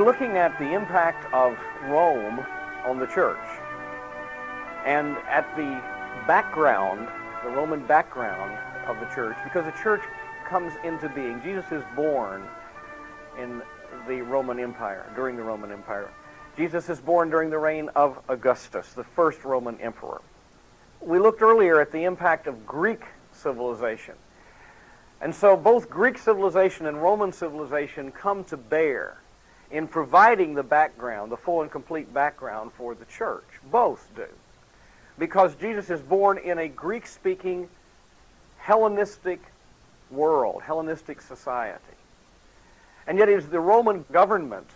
We're looking at the impact of Rome on the church. And at the background, the Roman background of the church, because the church comes into being. Jesus is born in the Roman Empire, during the Roman Empire. Jesus is born during the reign of Augustus, the first Roman emperor. We looked earlier at the impact of Greek civilization. And so both Greek civilization and Roman civilization come to bear in providing the background, the full and complete background for the church. Both do. Because Jesus is born in a Greek-speaking Hellenistic world, Hellenistic society. And yet it is the Roman government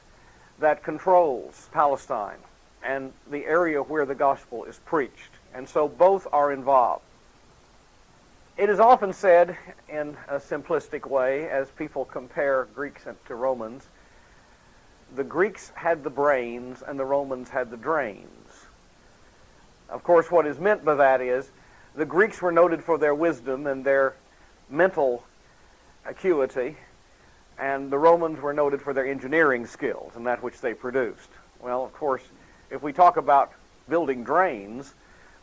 that controls Palestine and the area where the gospel is preached. And so both are involved. It is often said in a simplistic way, as people compare Greeks to Romans, the Greeks had the brains and the Romans had the drains. Of course, what is meant by that is the Greeks were noted for their wisdom and their mental acuity, and the Romans were noted for their engineering skills and that which they produced. Well, of course, if we talk about building drains,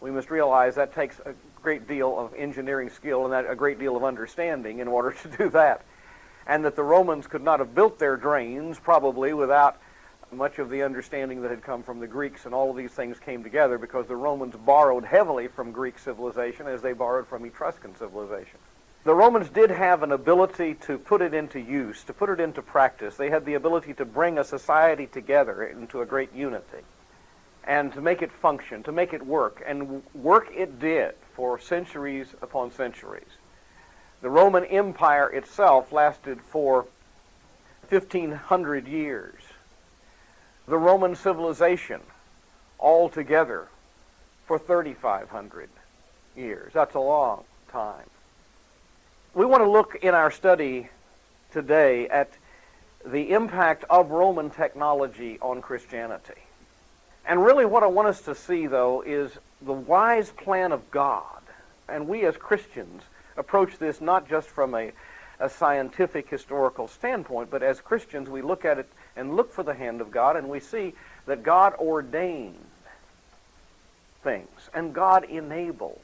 we must realize that takes a great deal of engineering skill and that a great deal of understanding in order to do that. And that the Romans could not have built their drains probably without much of the understanding that had come from the Greeks, and all of these things came together because the Romans borrowed heavily from Greek civilization as they borrowed from Etruscan civilization. The Romans did have an ability to put it into use, to put it into practice. They had the ability to bring a society together into a great unity and to make it function, to make it work. And work it did for centuries upon centuries. The Roman Empire itself lasted for 1,500 years. The Roman civilization altogether for 3,500 years. That's a long time. We want to look in our study today at the impact of Roman technology on Christianity. And really what I want us to see, though, is the wise plan of God. And we as Christians approach this not just from a scientific historical standpoint, but as Christians we look at it and look for the hand of God, and we see that God ordained things, and God enabled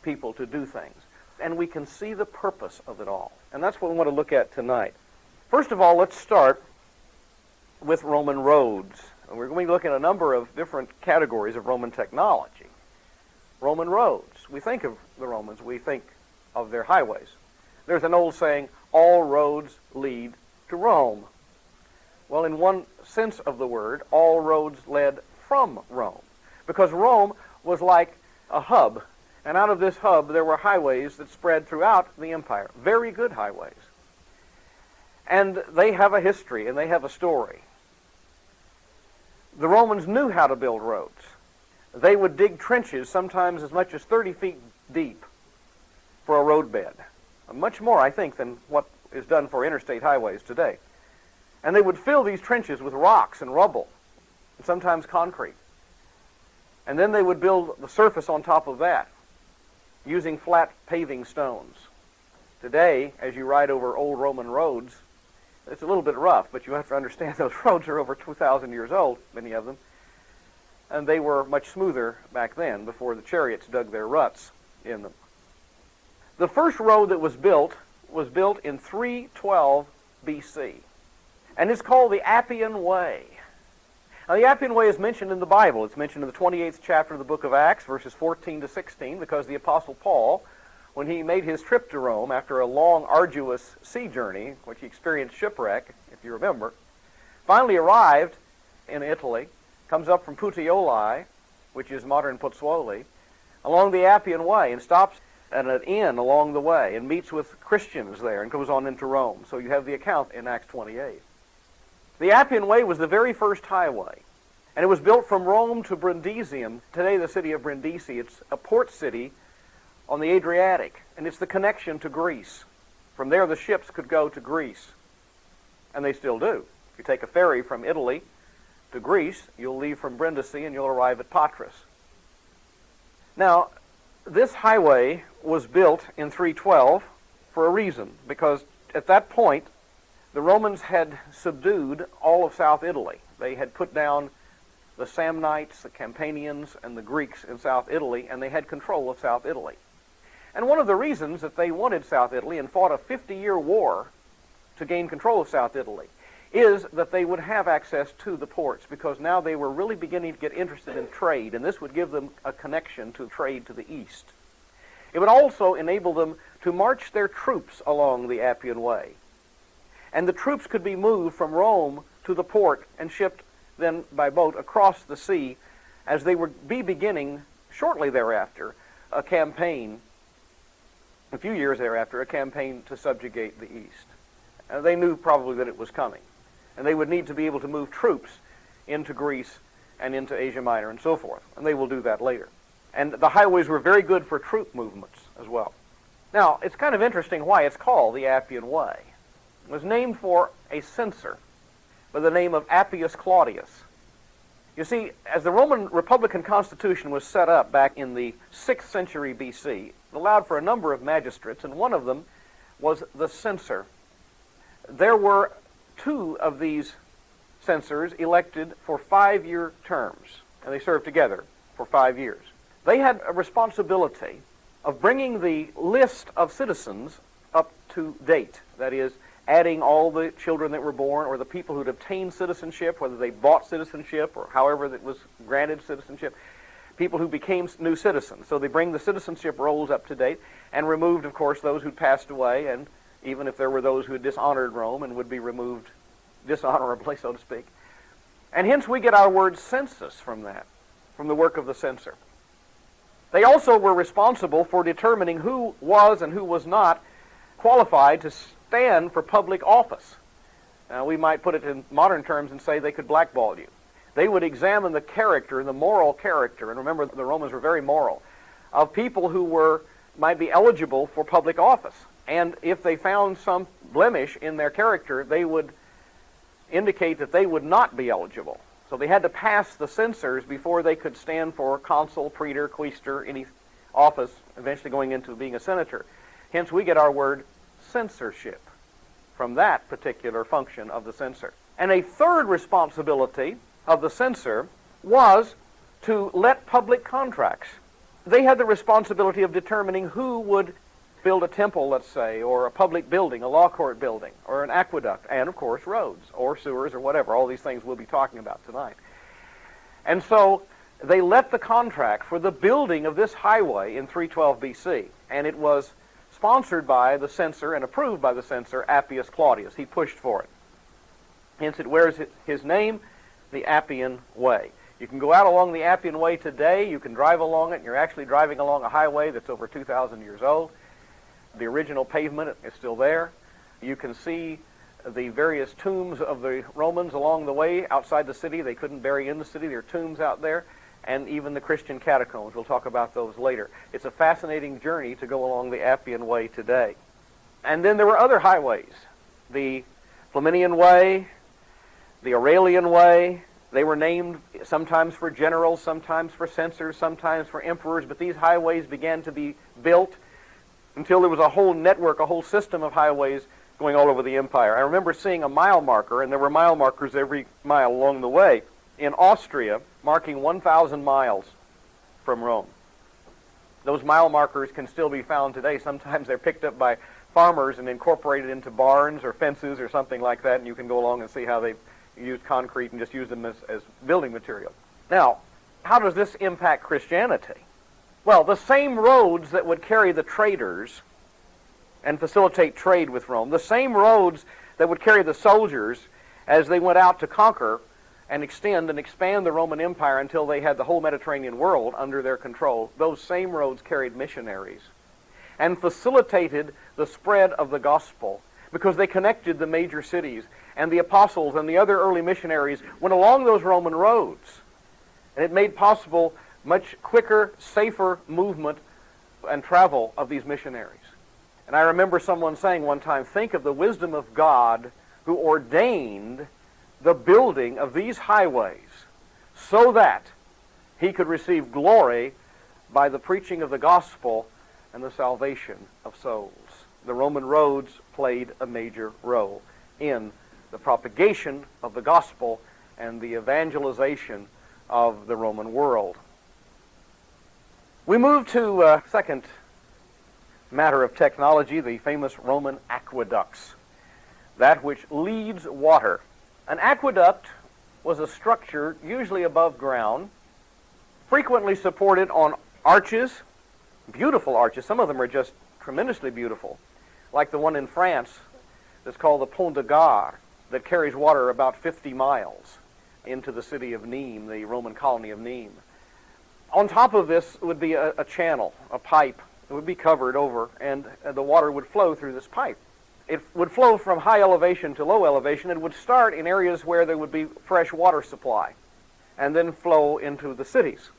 people to do things. And we can see the purpose of it all. And that's what we want to look at tonight. First of all, let's start with Roman roads. And we're going to look at a number of different categories of Roman technology. Roman roads. We think of the Romans, we think of their highways. There's an old saying, all roads lead to Rome. Well, in one sense of the word, all roads led from Rome. Because Rome was like a hub. And out of this hub, there were highways that spread throughout the empire. Very good highways. And they have a history, and they have a story. The Romans knew how to build roads. They would dig trenches, sometimes as much as 30 feet deep, for a roadbed. Much more, I think, than what is done for interstate highways today. And they would fill these trenches with rocks and rubble, and sometimes concrete. And then they would build the surface on top of that, using flat paving stones. Today, as you ride over old Roman roads, it's a little bit rough, but you have to understand those roads are over 2,000 years old, many of them, and they were much smoother back then, before the chariots dug their ruts in them. The first road that was built in 312 BC, and it's called the Appian Way. Now, the Appian Way is mentioned in the Bible. It's mentioned in the 28th chapter of the book of Acts, verses 14 to 16, because the Apostle Paul, when he made his trip to Rome after a long, arduous sea journey, which he experienced shipwreck, if you remember, finally arrived in Italy, comes up from Puteoli, which is modern Pozzuoli, along the Appian Way, and stops at an inn along the way and meets with Christians there and goes on into Rome. So you have the account in Acts 28. The Appian Way was the very first highway, and it was built from Rome to Brundisium, today the city of Brindisi. It's a port city on the Adriatic, and it's the connection to Greece. From there the ships could go to Greece, and they still do. If you take a ferry from Italy to Greece, you'll leave from Brindisi and you'll arrive at Patras. Now, this highway was built in 312 for a reason, because at that point The Romans had subdued all of South Italy. They had put down the Samnites, the Campanians, and the Greeks in South Italy, and they had control of South Italy. And one of the reasons that they wanted South Italy and fought a 50-year war to gain control of South Italy is that they would have access to the ports, because now they were really beginning to get interested in trade, and this would give them a connection to trade to the east. It would also enable them to march their troops along the Appian Way. And the troops could be moved from Rome to the port and shipped then by boat across the sea, as they would be beginning shortly thereafter a campaign, a few years thereafter, a campaign to subjugate the east. They knew probably that it was coming, and they would need to be able to move troops into Greece and into Asia Minor and so forth, and they will do that later. And the highways were very good for troop movements as well. Now, it's kind of interesting why it's called the Appian Way. It was named for a censor by the name of Appius Claudius. You see, as the Roman Republican Constitution was set up back in the 6th century BC, it allowed for a number of magistrates, and one of them was the censor. There were 2 of these censors elected for 5-year terms, and they served together for 5 years. They had a responsibility of bringing the list of citizens up to date, that is, adding all the children that were born or the people who'd obtained citizenship, whether they bought citizenship or however that was granted citizenship, people who became new citizens. So they bring the citizenship rolls up to date and removed, of course, those who'd passed away, and even if there were those who had dishonored Rome and would be removed dishonorably, so to speak. And hence we get our word census from that, from the work of the censor. They also were responsible for determining who was and who was not qualified to stand for public office. Now, we might put it in modern terms and say they could blackball you. They would examine the character, the moral character, and remember the Romans were very moral, of people who might be eligible for public office. And if they found some blemish in their character, they would indicate that they would not be eligible. So they had to pass the censors before they could stand for consul, praetor, quaestor, any office, eventually going into being a senator. Hence we get our word censorship from that particular function of the censor. And a third responsibility of the censor was to let public contracts. They had the responsibility of determining who would build a temple, let's say, or a public building, a law court building, or an aqueduct, and of course roads, or sewers, or whatever. All these things we'll be talking about tonight. And so they let the contract for the building of this highway in 312 BC, and it was sponsored by the censor and approved by the censor, Appius Claudius. He pushed for it. Hence it wears his name, the Appian Way. You can go out along the Appian Way today, you can drive along it, and you're actually driving along a highway that's over 2,000 years old. The original pavement is still there. You can see the various tombs of the Romans along the way outside the city. They couldn't bury in the city. There are tombs out there, and even the Christian catacombs. We'll talk about those later. It's a fascinating journey to go along the Appian Way today. And then there were other highways. The Flaminian Way, the Aurelian Way. They were named sometimes for generals, sometimes for censors, sometimes for emperors, but these highways began to be built until there was a whole network, a whole system of highways going all over the empire. I remember seeing a mile marker, and there were mile markers every mile along the way, in Austria, marking 1,000 miles from Rome. Those mile markers can still be found today. Sometimes they're picked up by farmers and incorporated into barns or fences or something like that, and you can go along and see how they used concrete and just use them as building material. Now, how does this impact Christianity? Well, the same roads that would carry the traders and facilitate trade with Rome, the same roads that would carry the soldiers as they went out to conquer and extend and expand the Roman Empire until they had the whole Mediterranean world under their control, those same roads carried missionaries and facilitated the spread of the gospel because they connected the major cities, and the apostles and the other early missionaries went along those Roman roads. And it made possible much quicker, safer movement and travel of these missionaries. And I remember someone saying one time, think of the wisdom of God who ordained the building of these highways so that he could receive glory by the preaching of the gospel and the salvation of souls. The Roman roads played a major role in the propagation of the gospel and the evangelization of the Roman world. We move to a second matter of technology, the famous Roman aqueducts, that which leads water. An aqueduct was a structure usually above ground, frequently supported on arches, beautiful arches. Some of them are just tremendously beautiful, like the one in France that's called the Pont de Gare, that carries water about 50 miles into the city of Nîmes, the Roman colony of Nîmes. On top of this would be a channel, a pipe. It would be covered over, and the water would flow through this pipe. It would flow from high elevation to low elevation. It would start in areas where there would be fresh water supply, and then flow into the cities.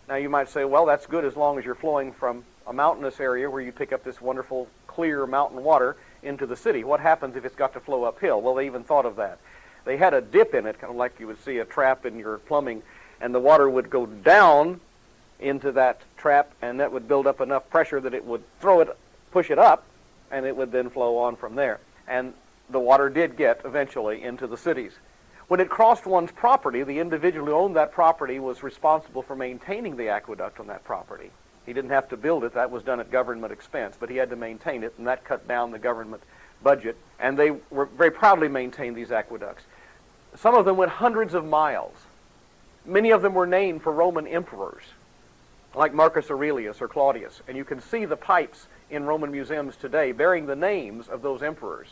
Now you might say, well, that's good as long as you're flowing from a mountainous area where you pick up this wonderful, clear mountain water into the city. What happens if it's got to flow uphill? Well, they even thought of that. They had a dip in it, kind of like you would see a trap in your plumbing, and the water would go down into that trap, and that would build up enough pressure that it would push it up, and it would then flow on from there. And the water did get eventually into the cities. When it crossed one's property, the individual who owned that property was responsible for maintaining the aqueduct on that property. He didn't have to build it. That was done at government expense, but he had to maintain it, and that cut down the government budget. And they were very proudly maintained these aqueducts. Some of them went hundreds of miles. Many of them were named for Roman emperors, like Marcus Aurelius or Claudius. And you can see the pipes in Roman museums today bearing the names of those emperors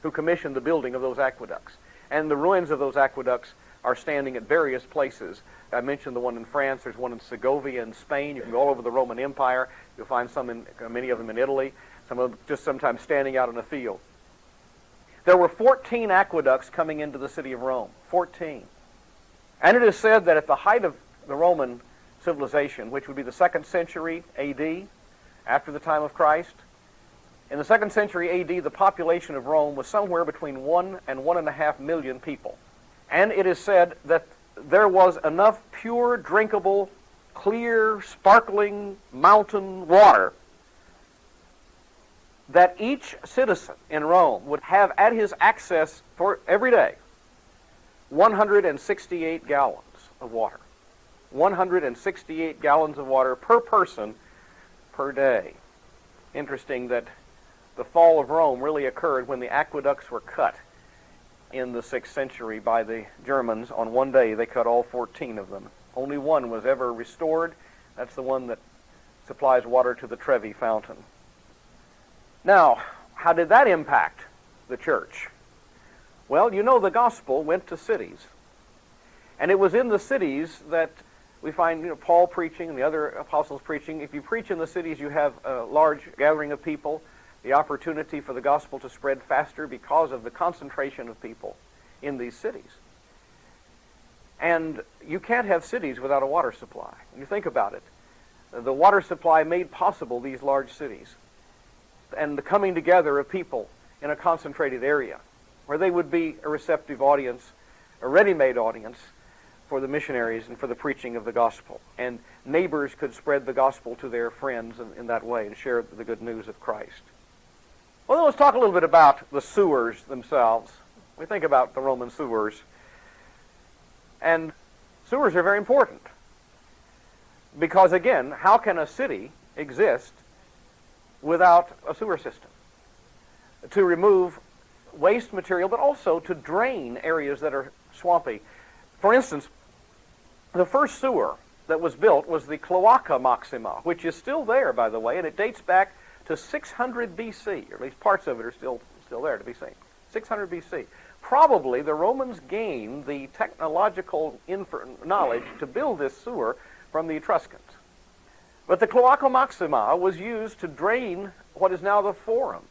who commissioned the building of those aqueducts. And the ruins of those aqueducts are standing at various places. I mentioned the one in France. There's one in Segovia in Spain. You can go all over the Roman Empire. You'll find many of them in Italy, some of them just sometimes standing out in a field. There were 14 aqueducts coming into the city of Rome, 14. And it is said that at the height of the Roman civilization, which would be the 2nd century A.D., after the time of Christ, in the 2nd century A.D., the population of Rome was somewhere between 1 and 1.5 million people. And it is said that there was enough pure, drinkable, clear, sparkling mountain water that each citizen in Rome would have at his access for every day 168 gallons of water. 168 gallons of water per person per day. Interesting that the fall of Rome really occurred when the aqueducts were cut in the 6th century by the Germans. On one day they cut all 14 of them. Only one was ever restored. That's the one that supplies water to the Trevi fountain. Now, how did that impact the church? Well, you know the gospel went to cities. And it was in the cities that we find Paul preaching and the other apostles preaching. If you preach in the cities, you have a large gathering of people, the opportunity for the gospel to spread faster because of the concentration of people in these cities. And you can't have cities without a water supply. When you think about it, the water supply made possible these large cities and the coming together of people in a concentrated area where they would be a receptive audience, a ready-made audience for the missionaries and for the preaching of the gospel. And neighbors could spread the gospel to their friends in that way and share the good news of Christ. Well, then let's talk a little bit about the sewers themselves. We think about the Roman sewers. And sewers are very important because, again, how can a city exist without a sewer system? To remove waste material, but also to drain areas that are swampy. For instance, the first sewer that was built was the Cloaca Maxima, which is still there, by the way, and it dates back to 600 B.C., or at least parts of it are still there to be seen. 600 B.C. Probably the Romans gained the technological knowledge to build this sewer from the Etruscans. But the Cloaca Maxima was used to drain what is now the Forum.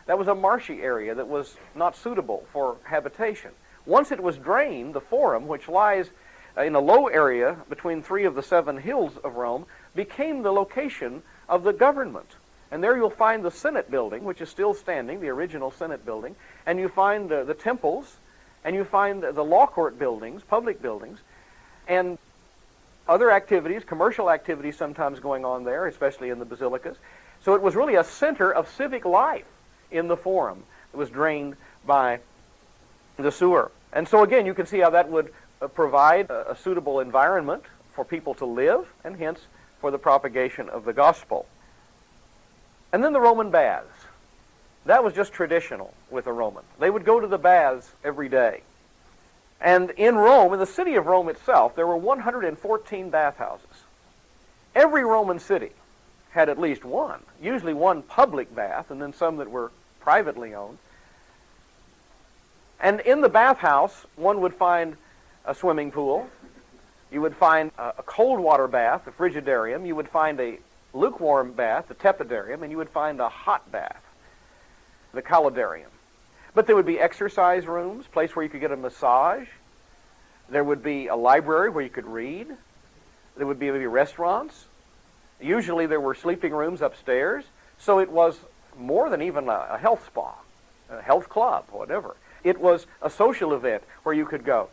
That was a marshy area that was not suitable for habitation. Once it was drained, the Forum, which lies in a low area between 3 of the 7 hills of Rome, became the location of the government. And there you'll find the Senate building, which is still standing, the original Senate building, and you find the temples, and you find the law court buildings, public buildings, and other activities, commercial activities sometimes going on there, especially in the basilicas. So it was really a center of civic life in the Forum. It was drained by the sewer. And so again, you can see how that would provide a suitable environment for people to live, and hence for the propagation of the gospel. And then the Roman baths. That was just traditional with a Roman. They would go to the baths every day. And in Rome, in the city of Rome itself, there were 114 bathhouses. Every Roman city had at least one, usually one public bath, and then some that were privately owned. And in the bathhouse, one would find a swimming pool. You would find a cold water bath, a frigidarium. You would find a lukewarm bath, the tepidarium, and you would find a hot bath, the caldarium. But there would be exercise rooms, place where you could get a massage. There would be a library where you could read. There would be maybe restaurants. Usually there were sleeping rooms upstairs. So it was more than even a health spa, a health club, whatever. It was a social event where you could go.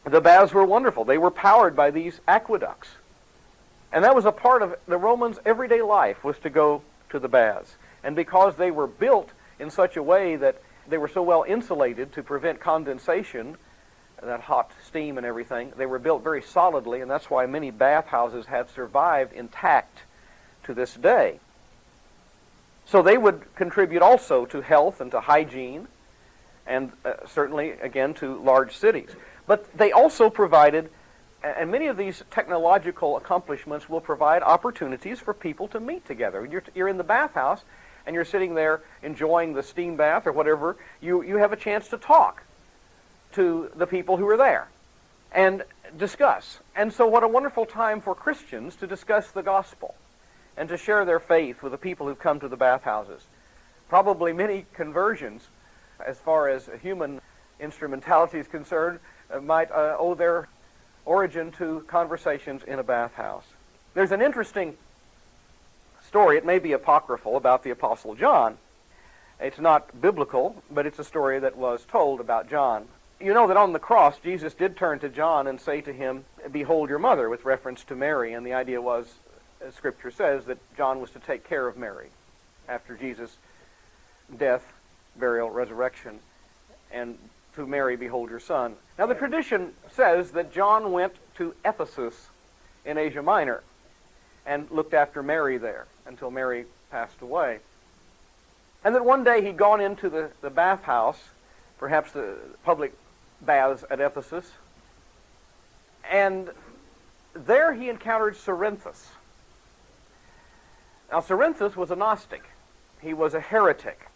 The baths were wonderful. They were powered by these aqueducts. And that was a part of the Romans' everyday life, was to go to the baths. And because they were built in such a way that they were so well insulated to prevent condensation, that hot steam and everything, they were built very solidly, and that's why many bathhouses have survived intact to this day. So they would contribute also to health and to hygiene, and certainly, again, to large cities. But they also provided, and many of these technological accomplishments will provide opportunities for people to meet together. You're in the bathhouse, and you're sitting there enjoying the steam bath or whatever, you have a chance to talk to the people who are there and discuss. And so what a wonderful time for Christians to discuss the gospel and to share their faith with the people who've come to the bathhouses. Probably many conversions, as far as human instrumentality is concerned, might owe their origin to conversations in a bathhouse. There's an interesting story, it may be apocryphal, about the Apostle John. It's not biblical, but it's a story that was told about John. You know that on the cross, Jesus did turn to John and say to him, "Behold your mother," with reference to Mary, and the idea was, as Scripture says, that John was to take care of Mary after Jesus' death, burial, resurrection, and to Mary, "Behold your son." Now the tradition says that John went to Ephesus in Asia Minor and looked after Mary there until Mary passed away. And that one day he'd gone into the bathhouse, perhaps the public baths at Ephesus, and there he encountered Cerinthus. Now Cerinthus was a Gnostic. He was a heretic.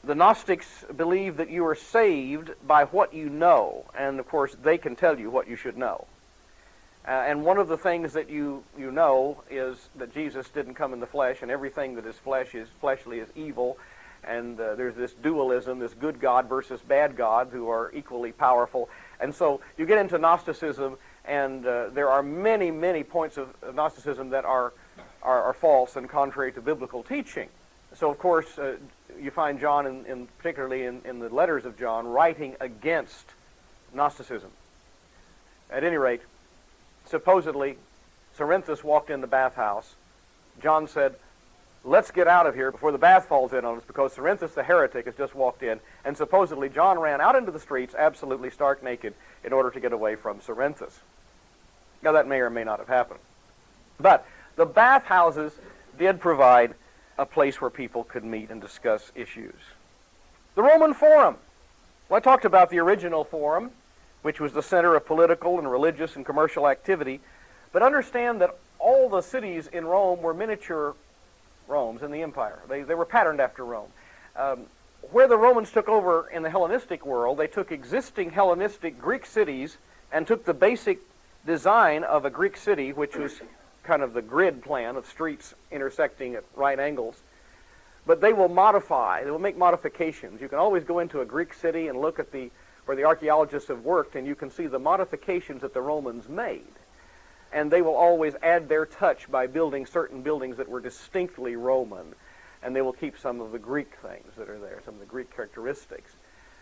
The Gnostics believe that you are saved by what you know, and of course they can tell you what you should know. And one of the things that you know is that Jesus didn't come in the flesh, and everything that is fleshly is evil, and there's this dualism, this good God versus bad God, who are equally powerful. And so you get into Gnosticism, and there are many, many points of Gnosticism that are false and contrary to biblical teaching. So of course you find John, particularly in the letters of John, writing against Gnosticism. At any rate, supposedly, Cerinthus walked in the bathhouse. John said, "Let's get out of here before the bath falls in on us," because Cerinthus the heretic has just walked in. And supposedly John ran out into the streets absolutely stark naked in order to get away from Cerinthus. Now that may or may not have happened. But the bathhouses did provide a place where people could meet and discuss issues. The Roman Forum. Well, I talked about the original Forum, which was the center of political and religious and commercial activity. But understand that all the cities in Rome were miniature Romes in the empire. They were patterned after Rome. Where the Romans took over in the Hellenistic world, they took existing Hellenistic Greek cities and took the basic design of a Greek city, which was kind of the grid plan of streets intersecting at right angles. But they will modify, they will make modifications. You can always go into a Greek city and look at where the archaeologists have worked, and you can see the modifications that the Romans made. And they will always add their touch by building certain buildings that were distinctly Roman. And they will keep some of the Greek things that are there, some of the Greek characteristics.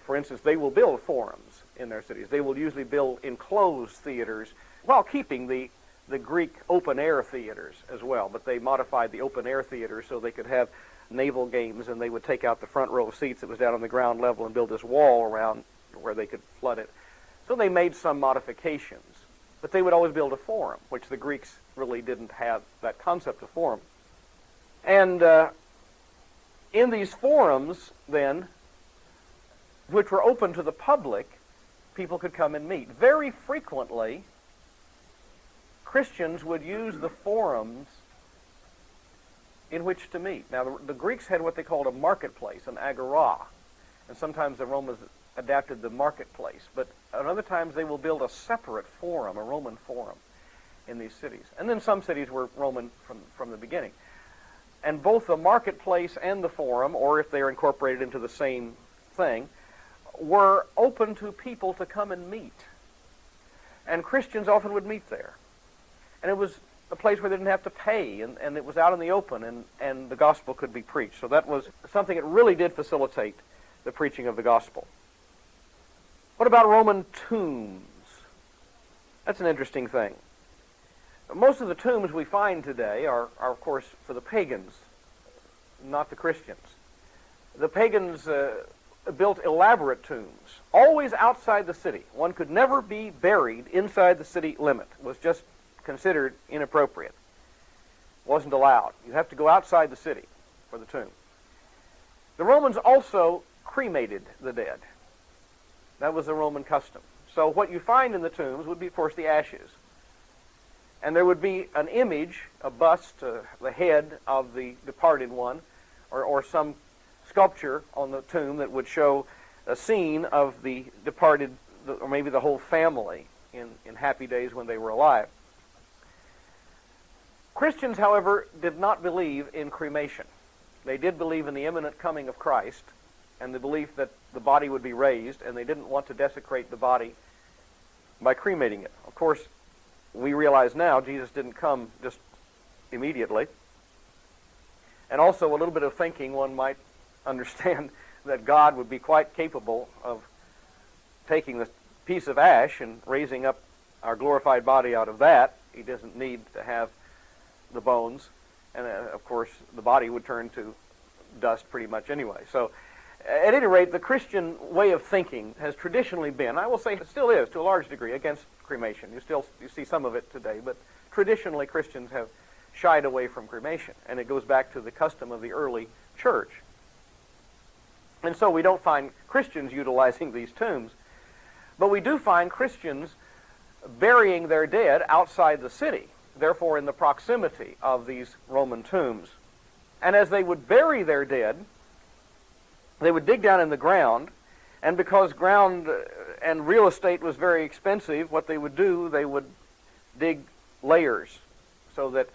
For instance, they will build forums in their cities. They will usually build enclosed theaters while keeping the Greek open-air theaters as well. But they modified the open-air theaters so they could have naval games, and they would take out the front row of seats that was down on the ground level and build this wall around where they could flood it. So they made some modifications, but they would always build a forum, which the Greeks really didn't have that concept of forum. And in these forums, then, which were open to the public, people could come and meet. Very frequently, Christians would use the forums in which to meet. Now, the Greeks had what they called a marketplace, an agora, and sometimes the Romans adapted the marketplace, but at other times they will build a separate forum, a Roman forum, in these cities. And then some cities were Roman from the beginning. And both the marketplace and the forum, or if they are incorporated into the same thing, were open to people to come and meet. And Christians often would meet there. And it was a place where they didn't have to pay, and it was out in the open, and the gospel could be preached. So that was something that really did facilitate the preaching of the gospel. What about Roman tombs? That's an interesting thing. Most of the tombs we find today are of course, for the pagans, not the Christians. The pagans built elaborate tombs, always outside the city. One could never be buried inside the city limit. It was just considered inappropriate. It wasn't allowed. You have to go outside the city for the tomb. The Romans also cremated the dead. That was a Roman custom. So what you find in the tombs would be, of course, the ashes. And there would be an image, a bust, the head of the departed one, or some sculpture on the tomb that would show a scene of the departed, or maybe the whole family in happy days when they were alive. Christians, however, did not believe in cremation. They did believe in the imminent coming of Christ and the belief that the body would be raised, and they didn't want to desecrate the body by cremating it. Of course, we realize now Jesus didn't come just immediately. And also, a little bit of thinking, one might understand that God would be quite capable of taking this piece of ash and raising up our glorified body out of that. He doesn't need to have the bones. And of course, the body would turn to dust pretty much anyway. So, at any rate, the Christian way of thinking has traditionally been, I will say it still is to a large degree, against cremation. You see some of it today, but traditionally Christians have shied away from cremation, and it goes back to the custom of the early church. And so we don't find Christians utilizing these tombs, but we do find Christians burying their dead outside the city, therefore in the proximity of these Roman tombs. And as they would bury their dead, they would dig down in the ground, and because ground and real estate was very expensive, what they would do, they would dig layers so that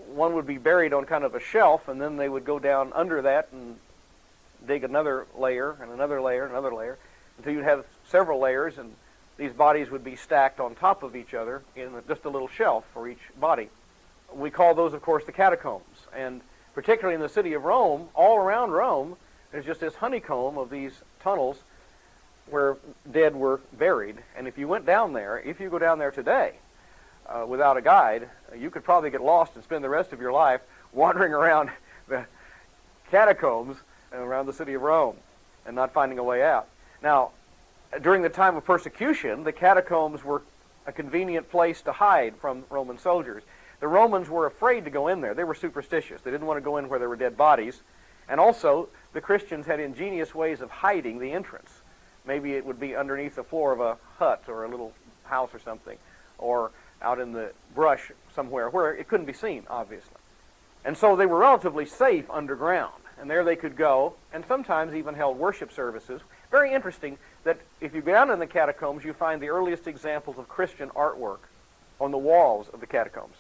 one would be buried on kind of a shelf, and then they would go down under that and dig another layer and another layer and another layer until you'd have several layers, and these bodies would be stacked on top of each other in just a little shelf for each body. We call those, of course, the catacombs. And particularly in the city of Rome, all around Rome, there's just this honeycomb of these tunnels where dead were buried. And if you went down there, if you go down there today without a guide, you could probably get lost and spend the rest of your life wandering around the catacombs around the city of Rome and not finding a way out. Now, during the time of persecution, the catacombs were a convenient place to hide from Roman soldiers. The Romans were afraid to go in there. They were superstitious. They didn't want to go in where there were dead bodies. And also, the Christians had ingenious ways of hiding the entrance. Maybe it would be underneath the floor of a hut or a little house or something, or out in the brush somewhere where it couldn't be seen, obviously. And so they were relatively safe underground. And there they could go, and sometimes even held worship services. Very interesting that if you go down in the catacombs, you find the earliest examples of Christian artwork on the walls of the catacombs.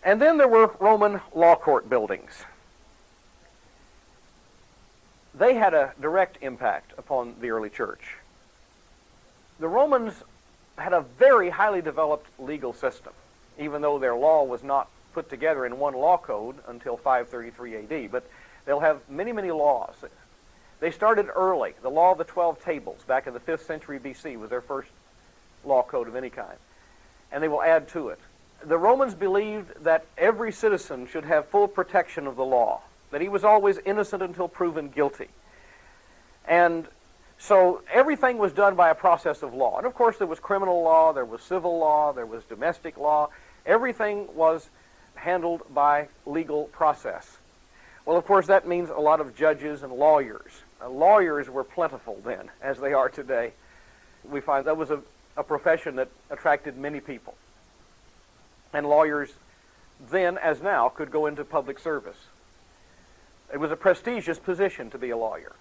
And then there were Roman law court buildings. They had a direct impact upon the early church. The Romans had a very highly developed legal system, even though their law was not put together in one law code until 533 AD. But they'll have many, many laws. They started early. The Law of the 12 Tables, back in the 5th century BC, was their first law code of any kind. And they will add to it. The Romans believed that every citizen should have full protection of the law, that he was always innocent until proven guilty. And So everything was done by a process of law. And of course there was criminal law, there was civil law, there was domestic law. Everything was handled by legal process. Well, of course that means a lot of judges and lawyers. Lawyers were plentiful then, as they are today. We find that was a profession that attracted many people. And lawyers then, as now, could go into public service. It was a prestigious position to be a lawyer.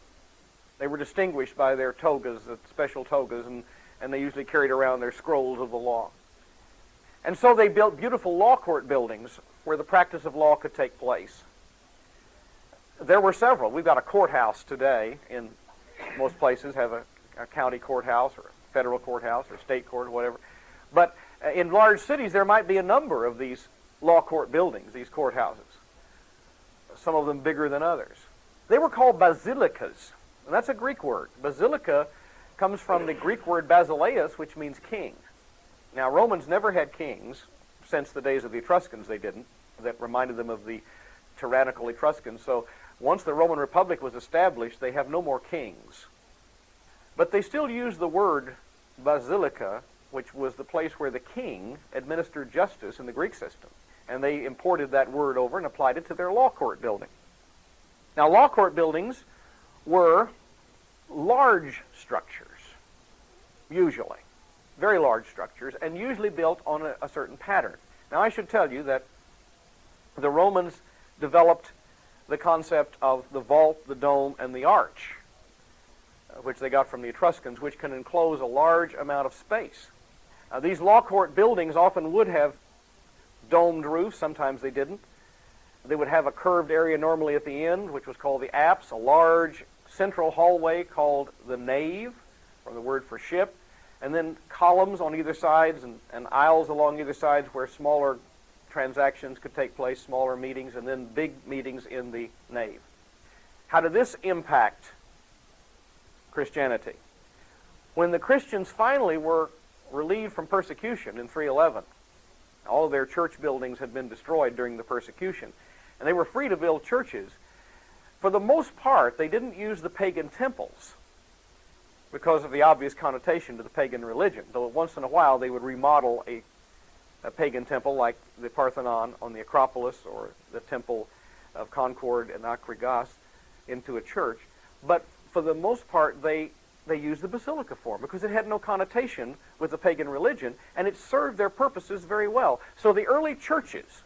They were distinguished by their togas, the special togas, and they usually carried around their scrolls of the law. And so they built beautiful law court buildings where the practice of law could take place. There were several. We've got a courthouse today. In most places have a county courthouse or a federal courthouse or state court or whatever. But in large cities there might be a number of these law court buildings, these courthouses. Some of them bigger than others. They were called basilicas. And that's a Greek word. Basilica comes from the Greek word basileus, which means king. Now, Romans never had kings. Since the days of the Etruscans, they didn't. That reminded them of the tyrannical Etruscans. So once the Roman Republic was established, they have no more kings. But they still use the word basilica, which was the place where the king administered justice in the Greek system. And they imported that word over and applied it to their law court building. Now, law court buildings were large structures, usually, very large structures, and usually built on a certain pattern. Now, I should tell you that the Romans developed the concept of the vault, the dome, and the arch, which they got from the Etruscans, which can enclose a large amount of space. These law court buildings often would have domed roofs. Sometimes they didn't. They would have a curved area normally at the end, which was called the apse, a large central hallway called the nave, from the word for ship, and then columns on either sides and aisles along either sides where smaller transactions could take place, smaller meetings, and then big meetings in the nave. How did this impact Christianity? When the Christians finally were relieved from persecution in 311, all of their church buildings had been destroyed during the persecution, and they were free to build churches. For the most part, they didn't use the pagan temples because of the obvious connotation to the pagan religion, though once in a while they would remodel a pagan temple like the Parthenon on the Acropolis or the Temple of Concord in Akrigas into a church. But for the most part, they used the basilica form because it had no connotation with the pagan religion, and it served their purposes very well. So the early churches,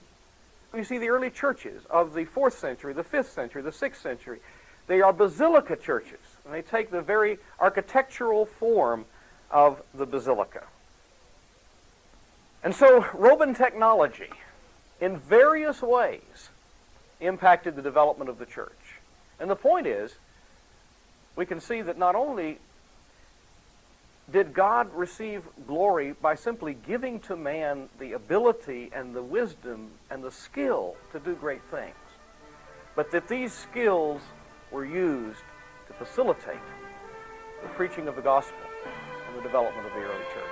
you see the early churches of the 4th century, the 5th century, the 6th century, they are basilica churches, and they take the very architectural form of the basilica. And so Roman technology, in various ways, impacted the development of the church. And the point is, we can see that not only did God receive glory by simply giving to man the ability and the wisdom and the skill to do great things, but that these skills were used to facilitate the preaching of the gospel and the development of the early church.